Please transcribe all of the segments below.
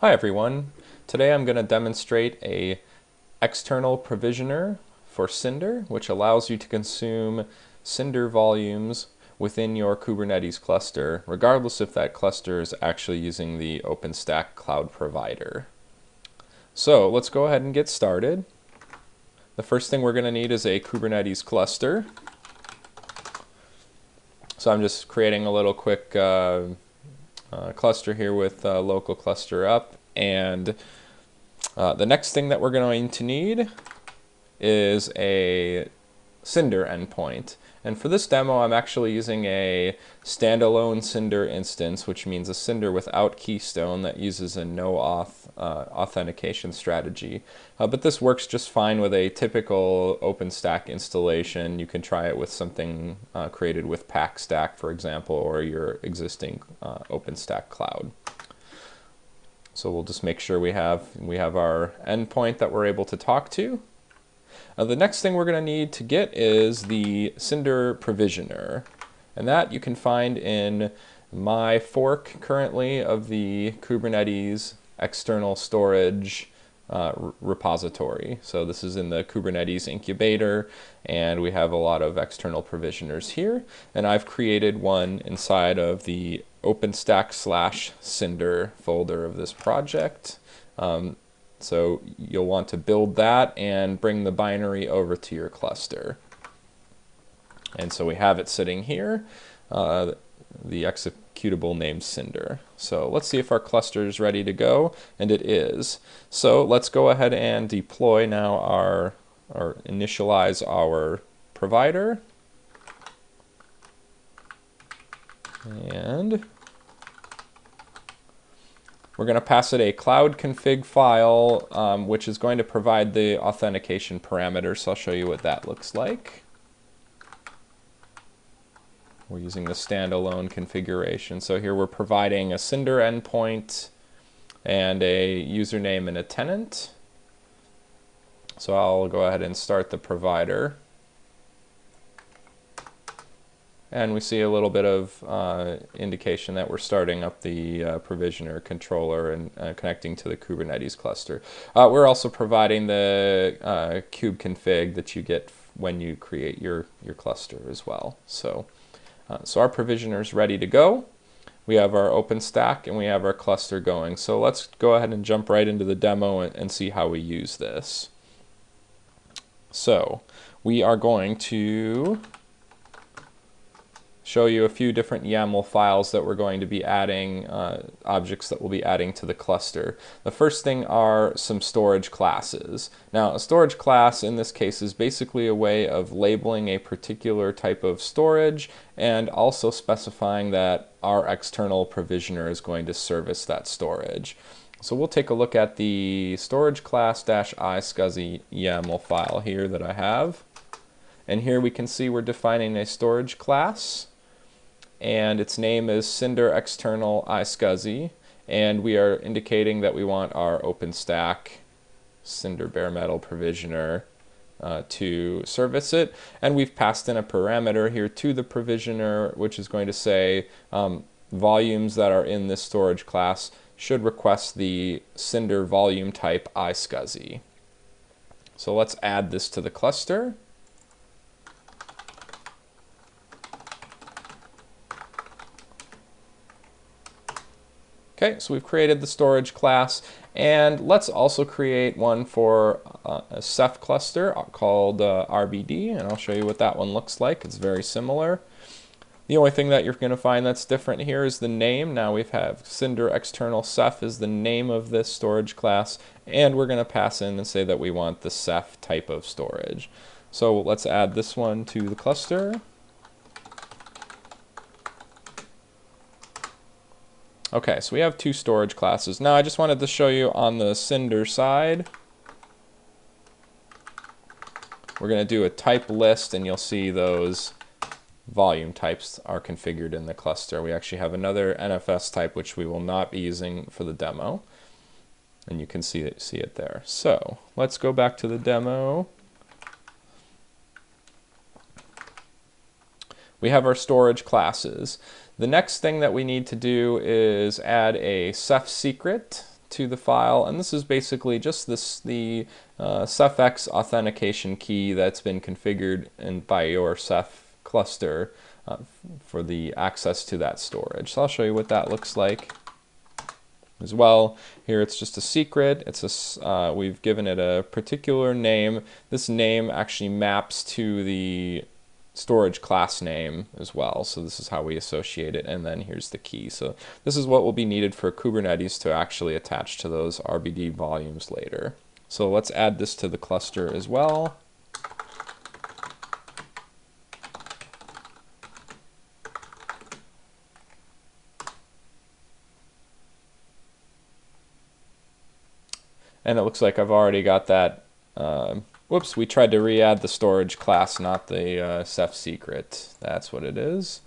Hi everyone. Today I'm going to demonstrate a external provisioner for Cinder, which allows you to consume Cinder volumes within your Kubernetes cluster, regardless if that cluster is actually using the OpenStack cloud provider. So let's go ahead and get started. The first thing we're going to need is a Kubernetes cluster. So I'm just creating a little quick cluster here with local cluster up, and the next thing that we're going to need is a Cinder endpoint. And for this demo, I'm actually using a standalone Cinder instance, which means a Cinder without keystone that uses a no-auth authentication strategy. But this works just fine with a typical OpenStack installation. You can try it with something created with PackStack, for example, or your existing OpenStack cloud. So we'll just make sure we have our endpoint that we're able to talk to. The next thing we're going to need to get is the Cinder provisioner, and that you can find in my fork currently of the Kubernetes external storage repository. So this is in the Kubernetes incubator, and we have a lot of external provisioners here, and I've created one inside of the OpenStack/Cinder folder of this project. So you'll want to build that and bring the binary over to your cluster. And so we have it sitting here, the executable named Cinder. So let's see if our cluster is ready to go, and it is. So let's go ahead and deploy now or initialize our provider. And we're going to pass it a cloud config file, which is going to provide the authentication parameters. So I'll show you what that looks like. We're using the standalone configuration. So here we're providing a Cinder endpoint and a username and a tenant. So I'll go ahead and start the provider. And we see a little bit of indication that we're starting up the provisioner controller and connecting to the Kubernetes cluster. We're also providing the kubeconfig that you get when you create your cluster as well. So our provisioner is ready to go. We have our OpenStack and we have our cluster going. So let's go ahead and jump right into the demo and see how we use this. So we are going to show you a few different YAML files that we're going to be adding, objects that we'll be adding to the cluster. The first thing are some storage classes. Now, a storage class in this case is basically a way of labeling a particular type of storage and also specifying that our external provisioner is going to service that storage. So we'll take a look at the storage class-iscsi YAML file here that I have. And here we can see we're defining a storage class, and its name is Cinder external iscsi, and we are indicating that we want our OpenStack Cinder bare metal provisioner to service it, and we've passed in a parameter here to the provisioner, which is going to say volumes that are in this storage class should request the Cinder volume type iscsi. So let's add this to the cluster. Okay, so we've created the storage class, and let's also create one for a Ceph cluster called RBD, and I'll show you what that one looks like. It's very similar. The only thing that you're going to find that's different here is the name. Now we have Cinder external Ceph is the name of this storage class, and we're going to pass in and say that we want the Ceph type of storage. So let's add this one to the cluster. Okay, so we have two storage classes. Now I just wanted to show you on the Cinder side. We're going to do a type list, and you'll see those volume types are configured in the cluster. We actually have another NFS type which we will not be using for the demo, and you can see it there. So let's go back to the demo. We have our storage classes. The next thing that we need to do is add a Ceph secret to the file, and this is basically just the cephx authentication key that's been configured by your ceph cluster for the access to that storage. So I'll show you what that looks like as well. Here it's just a secret. It's a we've given it a particular name. This name actually maps to the storage class name as well. So this is how we associate it, and then here's the key. So this is what will be needed for Kubernetes to actually attach to those RBD volumes later. So let's add this to the cluster as well. And it looks like I've already got that. Whoops, we tried to re-add the storage class, not the ceph secret. That's what it is.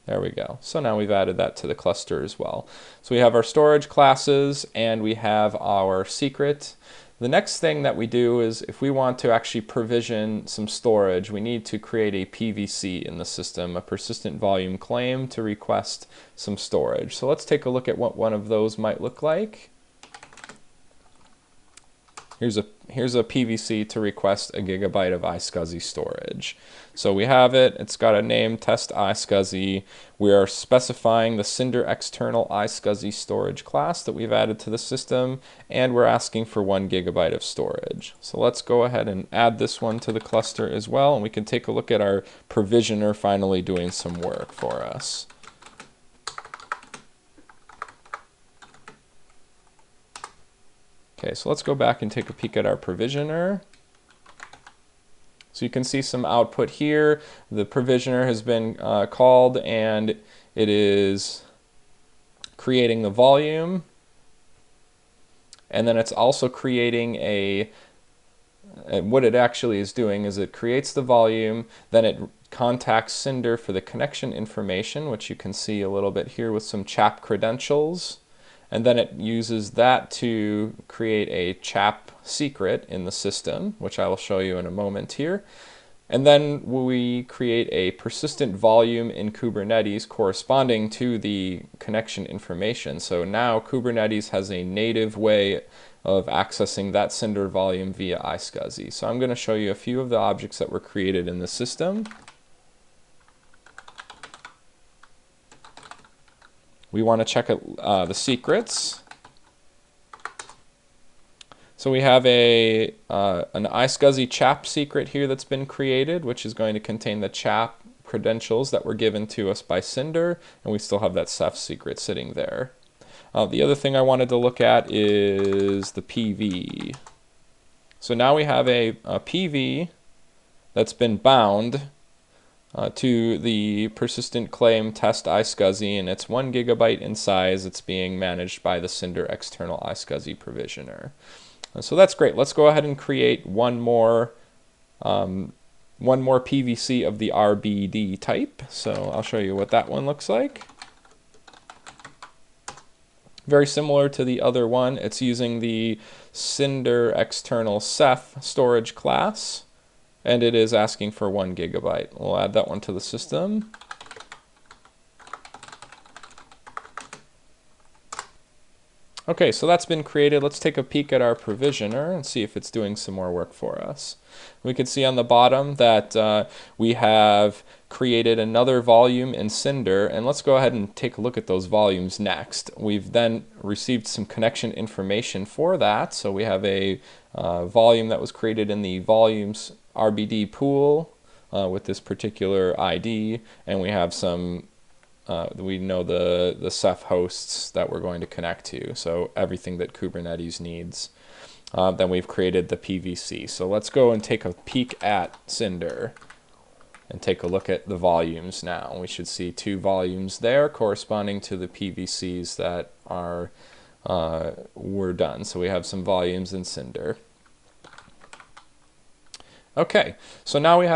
There we go. So now we've added that to the cluster as well. So we have our storage classes and we have our secret. The next thing that we do is if we want to actually provision some storage, we need to create a PVC in the system, a persistent volume claim, to request some storage. So let's take a look at what one of those might look like. Here's a PVC to request a gigabyte of iSCSI storage. So we have it. It's got a name, test iSCSI. We are specifying the cinder external iSCSI storage class that we've added to the system, and we're asking for 1 gigabyte of storage. So let's go ahead and add this one to the cluster as well, and we can take a look at our provisioner finally doing some work for us. Okay, so let's go back and take a peek at our provisioner. So you can see some output here. The provisioner has been called, and it is creating the volume. And then it's also creating what it actually is doing is it creates the volume, then it contacts Cinder for the connection information, which you can see a little bit here with some CHAP credentials. And then it uses that to create a CHAP secret in the system, which I will show you in a moment here. And then we create a persistent volume in Kubernetes corresponding to the connection information. So now Kubernetes has a native way of accessing that Cinder volume via iSCSI. So I'm going to show you a few of the objects that were created in the system. We want to check the secrets. So we have an iSCSI CHAP secret here that's been created, which is going to contain the CHAP credentials that were given to us by Cinder, and we still have that ceph secret sitting there. The other thing I wanted to look at is the PV. So now we have a PV that's been bound to the persistent claim test iSCSI, and it's 1 gigabyte in size. It's being managed by the Cinder external iSCSI provisioner. So that's great. Let's go ahead and create one more PVC of the RBD type. So I'll show you what that one looks like. Very similar to the other one. It's using the Cinder external ceph storage class, and it is asking for 1 gigabyte. We'll add that one to the system. Okay, so that's been created. Let's take a peek at our provisioner and see if it's doing some more work for us. We can see on the bottom that we have created another volume in Cinder, and let's go ahead and take a look at those volumes next. We've then received some connection information for that, so we have a volume that was created in the volumes RBD pool with this particular ID, and we have some we know the ceph hosts that we're going to connect to, so everything that Kubernetes needs. Then we've created the PVC. So let's go and take a peek at Cinder and take a look at the volumes now. We should see 2 volumes there corresponding to the PVCs that were done. So we have some volumes in Cinder. Okay, so now we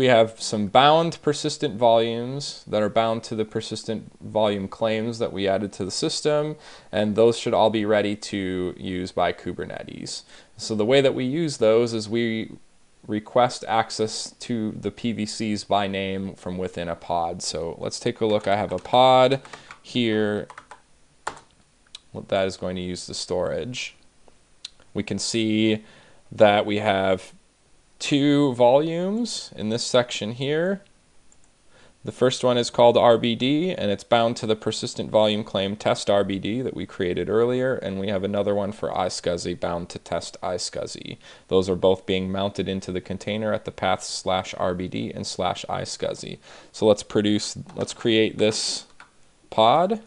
have some bound persistent volumes that are bound to the persistent volume claims that we added to the system, and those should all be ready to use by Kubernetes. So the way that we use those is we request access to the PVCs by name from within a pod. So let's take a look. I have a pod here that is going to use the storage. We can see that we have 2 volumes in this section here. The first one is called RBD, and it's bound to the persistent volume claim test RBD that we created earlier, and we have another one for iSCSI bound to test iSCSI. Those are both being mounted into the container at the paths /RBD and /iSCSI. So let's create this pod.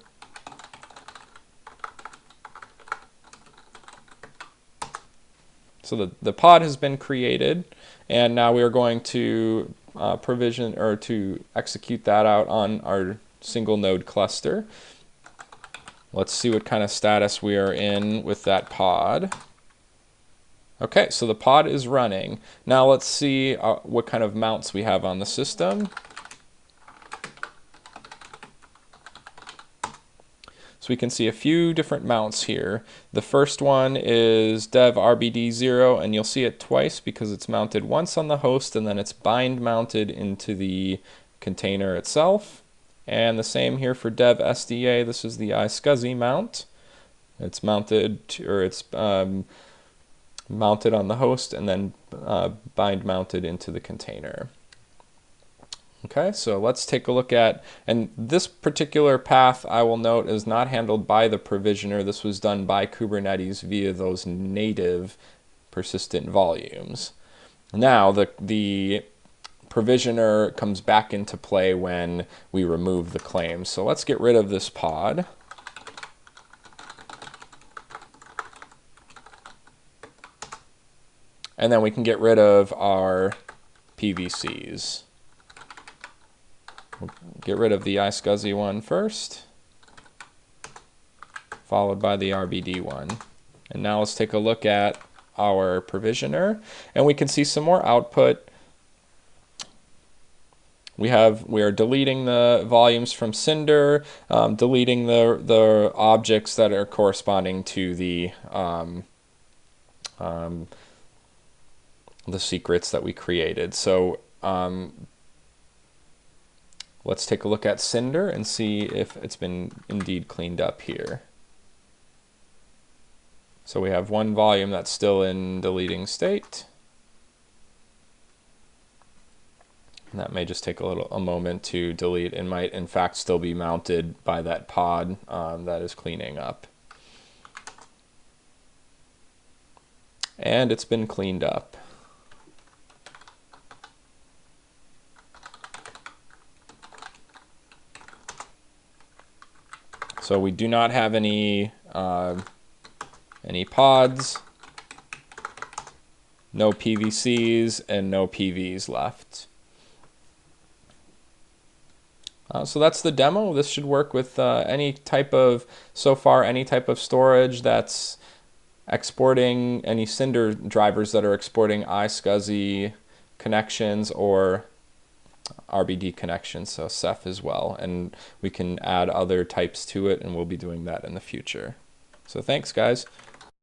So the pod has been created, and now we are going to provision or to execute that out on our single node cluster. Let's see what kind of status we are in with that pod. Okay, so the pod is running. Now let's see what kind of mounts we have on the system. So we can see a few different mounts here. The first one is dev RBD0, and you'll see it twice because it's mounted once on the host and then it's bind mounted into the container itself. And the same here for dev SDA. This is the iSCSI mount. It's mounted mounted on the host and then bind mounted into the container. Okay, so let's take a look at, and this particular path I will note is not handled by the provisioner. This was done by Kubernetes via those native persistent volumes. Now the provisioner comes back into play when we remove the claims. So let's get rid of this pod. And then we can get rid of our PVCs. We'll get rid of the iSCSI one first, followed by the RBD one. And now let's take a look at our provisioner, and we can see some more output. We are deleting the volumes from cinder, deleting the objects that are corresponding to the secrets that we created. So let's take a look at cinder and see if it's been indeed cleaned up here. So we have one volume that's still in deleting state. And that may just take a moment to delete. It might in fact still be mounted by that pod that is cleaning up. And it's been cleaned up. So we do not have any pods, no PVCs, and no PVs left. So that's the demo. This should work with any type of storage that's exporting, any cinder drivers that are exporting iSCSI connections or RBD connections, so Ceph as well. And we can add other types to it, and we'll be doing that in the future. So thanks, guys.